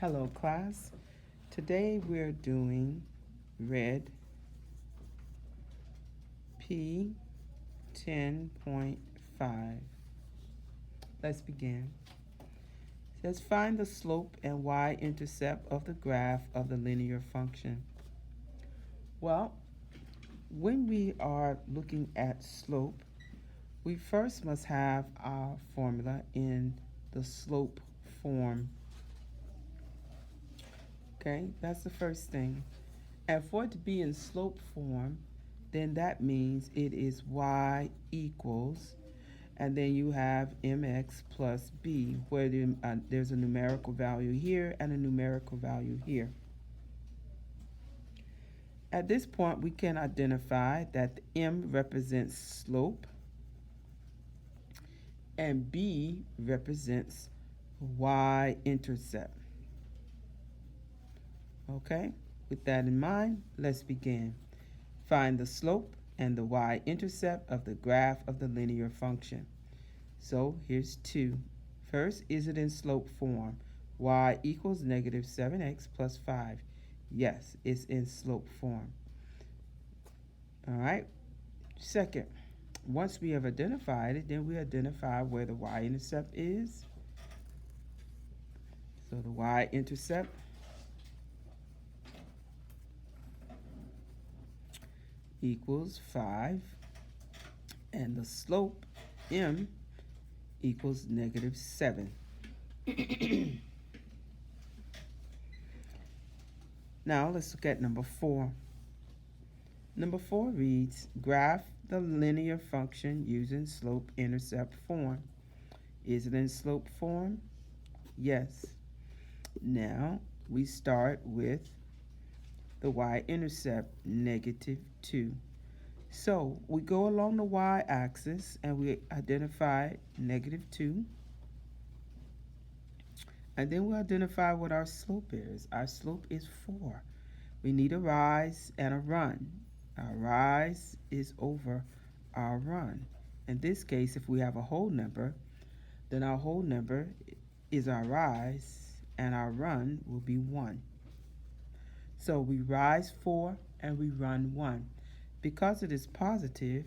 Hello class. Today we're doing Red P10.5. Let's begin. It says find the slope and y-intercept of the graph of the linear function. Well, when we are looking at slope, we first must have our formula in the slope form. Okay, that's the first thing. And for it to be in slope form, then that means it is y equals, and then you have mx plus b, where there's a numerical value here and a numerical value here. At this point, we can identify that the m represents slope and b represents y-intercept. Okay, with that in mind, let's begin. Find the slope and the y-intercept of the graph of the linear function. So here's 2. First, is it in slope form? Y equals negative 7x plus 5. Yes, it's in slope form. All right. Second, once we have identified it, then we identify where the y-intercept is. So the y-intercept equals 5, and the slope m equals negative 7. Now let's look at number 4. Number 4 reads, graph the linear function using slope-intercept form. Is it in slope form? Yes. Now we start with the y-intercept, negative 2. So we go along the y-axis and we identify negative 2. And then we identify what our slope is. Our slope is 4. We need a rise and a run. Our rise is over our run. In this case, if we have a whole number, then our whole number is our rise and our run will be 1. So we rise 4 and we run 1. Because it is positive,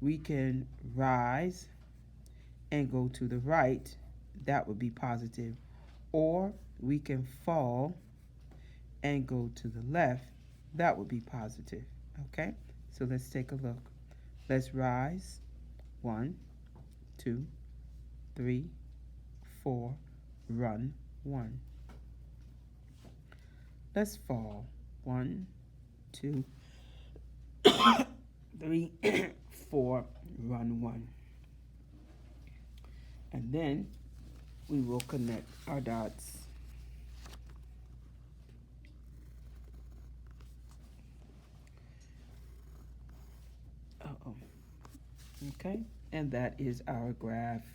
we can rise and go to the right. That would be positive. Or we can fall and go to the left. That would be positive. Okay? So let's take a look. Let's rise. 1, 2, 3, 4, run 1. Let's fall. 1, 2, 3, 4, run 1. And then we will connect our dots. Okay, and that is our graph.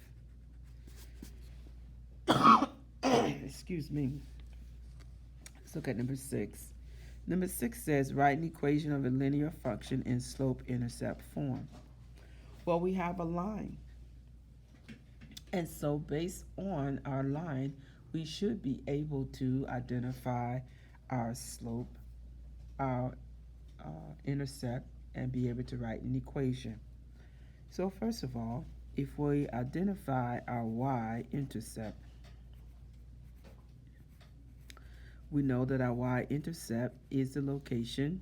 Excuse me. Let's look at number 6. Number 6 says write an equation of a linear function in slope-intercept form. Well, we have a line. And so based on our line, we should be able to identify our slope, our intercept, and be able to write an equation. So first of all, if we identify our y-intercept, we know that our y-intercept is the location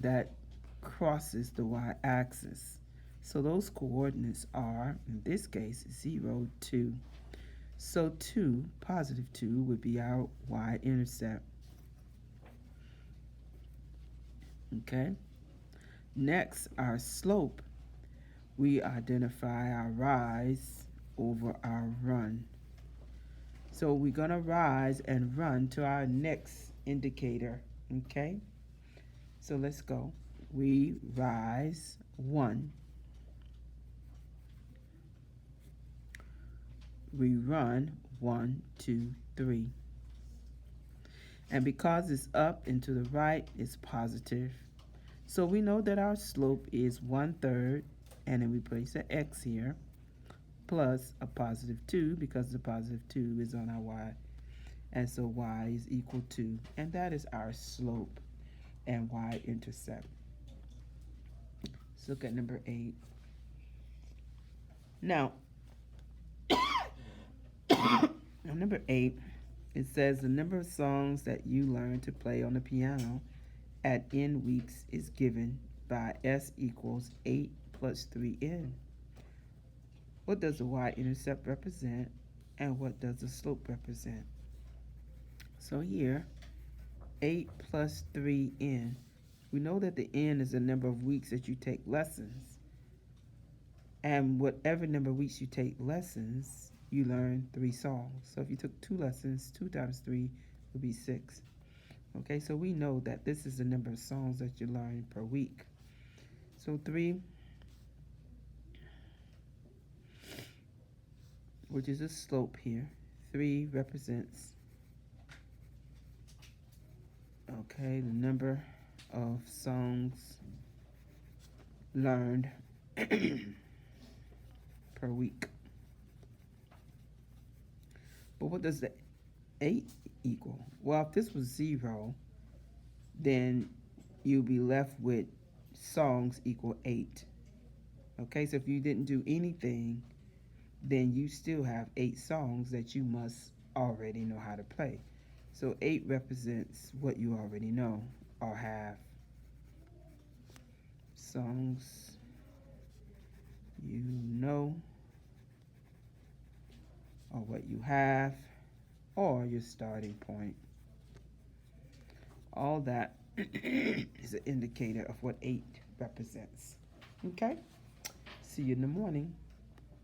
that crosses the y-axis. So those coordinates are, in this case, 0, 2. So 2, positive 2, would be our y-intercept. Okay? Next, our slope. We identify our rise over our run. So we're going to rise and run to our next indicator. Okay? So let's go. We rise 1. We run 1, 2, 3. And because it's up and to the right, it's positive. So we know that our slope is 1/3, and then we place an x here. plus a positive 2 because the positive 2 is on our y. And so y is equal to, and that is our slope and y-intercept. Let's look at number 8. Now, on number 8, it says the number of songs that you learn to play on the piano at n weeks is given by s equals 8 plus 3n. What does the y-intercept represent, and what does the slope represent? So here, 8 plus 3n. We know that the n is the number of weeks that you take lessons. And whatever number of weeks you take lessons, you learn 3 songs. So if you took 2 lessons, 2 times 3 would be 6. Okay, so we know that this is the number of songs that you learn per week. So 3, which is a slope here, 3 represents, okay, the number of songs learned per week. But what does the 8 equal? Well, if this was 0, then you'll be left with songs equal 8. Okay, so if you didn't do anything, then you still have 8 songs that you must already know how to play. So 8 represents what you already know or have. Songs you know, or what you have, or your starting point. All that is an indicator of what 8 represents. Okay? See you in the morning.